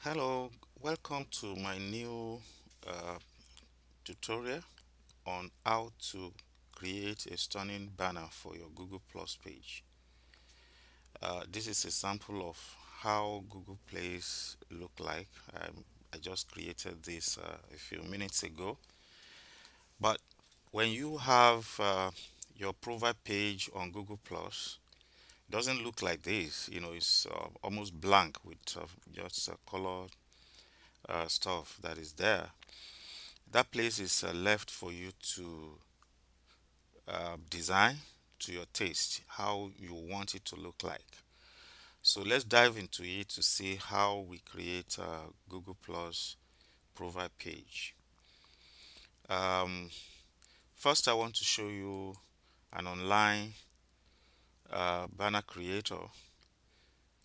Hello, welcome to my new uh, tutorial on how to create a stunning banner for your Google Plus page. This is a sample of how Google Plays look like. I just created this a few minutes ago. But when you have your profile page on Google Plus, it doesn't look like this. It's almost blank with just color stuff that is there. That place is left for you to design to your taste, how you want it to look like. So let's dive into it to see how we create a Google Plus profile page. Um, First, I want to show you an online banner creator.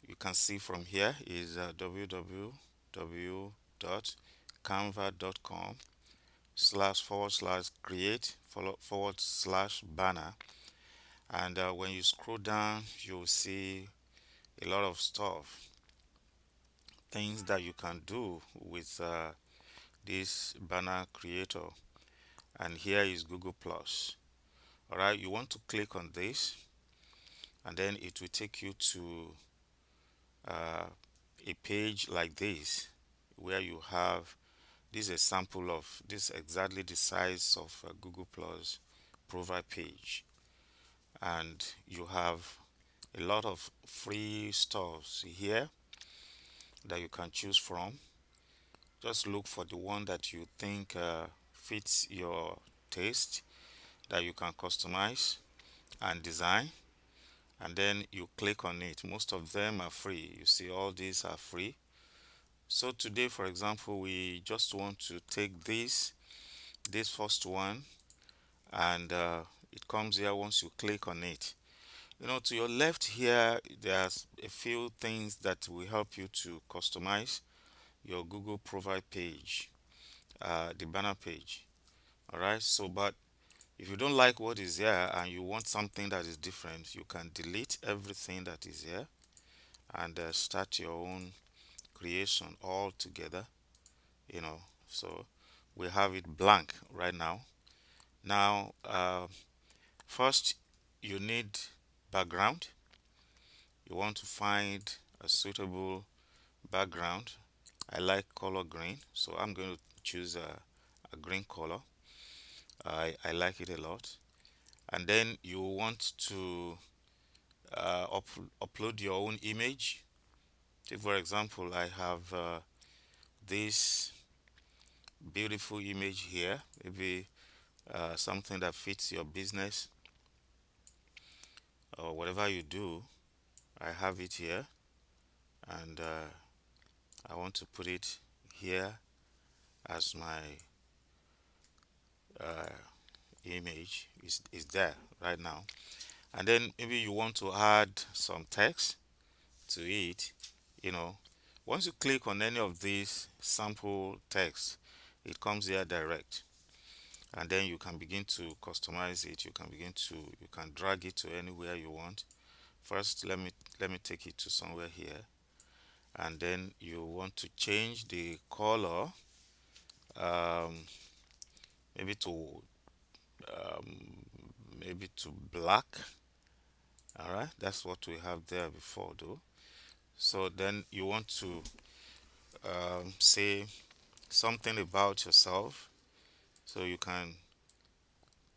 You can see from here is www.canva.com slash forward slash create forward slash banner. And when you scroll down, you'll see a lot of stuff, things that you can do with this banner creator. And here is Google Plus. All right, you want to click on this, and then it will take you to uh, a page like this, where you have this is a sample of this exactly the size of a Google Plus profile page, and you have a lot of free stores here that you can choose from. Just look for the one that you think fits your taste, that you can customize and design, and then you click on it. Most of them are free. You see, all these are free. So today, for example, we just want to take this first one, and it comes here once you click on it. To your left here, there's a few things that will help you to customize your Google profile page, the banner page. All right. So, but if you don't like what is here and you want something that is different, you can delete everything that is here and start your own creation all together. You know, so we have it blank right now. Now, first you need background. You want to find a suitable background. I like color green, so I'm going to choose a green color. I like it a lot. And then you want to upload your own image. Take for example, I have this beautiful image here, maybe something that fits your business or whatever you do. I have it here, and I want to put it here as my uh, image is there right now. And then maybe you want to add some text to it. you know Once you click on any of these sample text, it comes here direct, and then you can begin to customize it. You can drag it to anywhere you want. First, let me take it to somewhere here, and then you want to change the color, um, maybe to um, maybe to black. All right, that's what we have there before though. So then you want to say something about yourself, so you can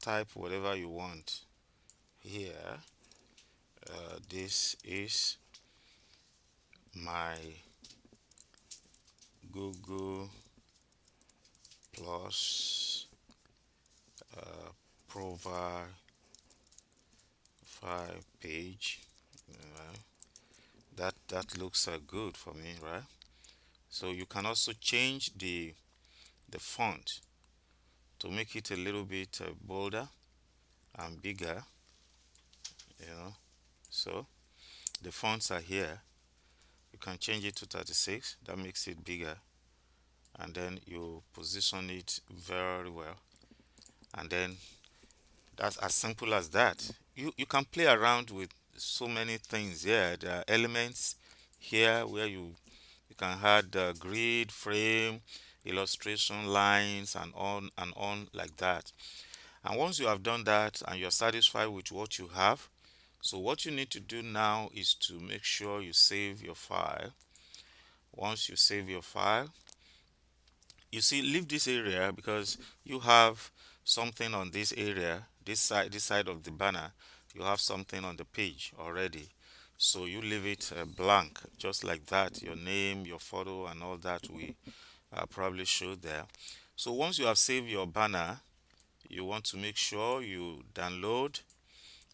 type whatever you want here. This is my Google Plus profile page. Right? That looks good for me, right? So you can also change the font to make it a little bit bolder and bigger. You know, so the fonts are here. You can change it to 36. That makes it bigger, and then you position it very well, and then that's as simple as that. You can play around with so many things here. There are elements here where you can add grid, frame, illustration, lines, and on like that. And once you have done that and you're satisfied with what you have, so what you need to do now is to make sure you save your file. Once you save your file, you see, leave this area because you have something on this area, this side of the banner. You have something on the page already, so you leave it blank, just like that. Your name, your photo, and all that we probably show there. So once you have saved your banner, you want to make sure you download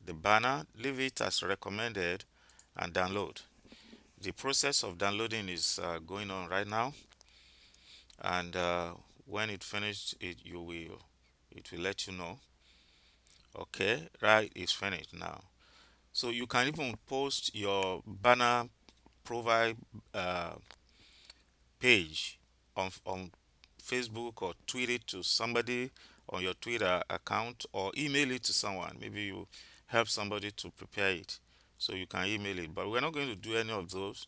the banner, leave it as recommended, and download. The process of downloading is going on right now, and when it finished, it will let you know. Okay, right, it's finished now. So you can even post your banner provide uh, page on Facebook, or tweet it to somebody on your Twitter account, or email it to someone. Maybe you help somebody to prepare it, so you can email it. But we're not going to do any of those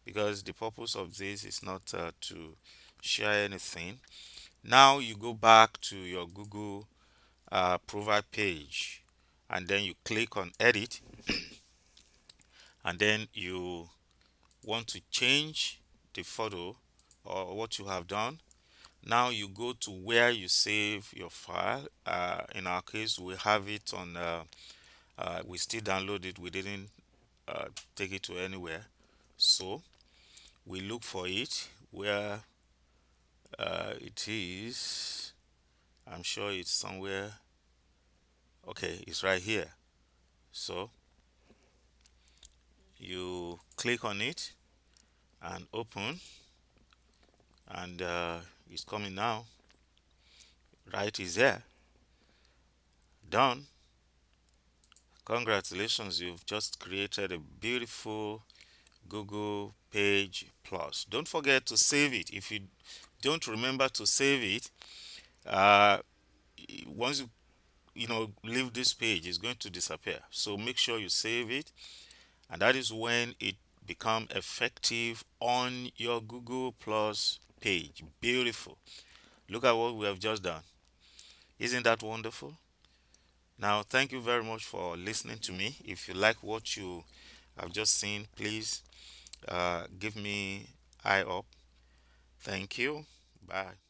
because the purpose of this is not to share anything. Now you go back to your Google profile page, and then you click on edit, and then you want to change the photo or what you have done. Now you go to where you save your file. In our case, we have it on, we still download it, we didn't take it to anywhere. So we look for it where it is. I'm sure it's somewhere. Okay, it's right here. So you click on it and open, and it's coming now. Right, is there. Done. Congratulations, you've just created a beautiful Google Page Plus. Don't forget to save it. If you don't remember to save it, uh, once you leave this page, it's going to disappear. So make sure you save it, and that is when it become effective on your Google Plus page. Beautiful. Look at what we have just done. Isn't that wonderful? Now, thank you very much for listening to me. If you like what you have just seen, please give me eye up. Thank you. Bye.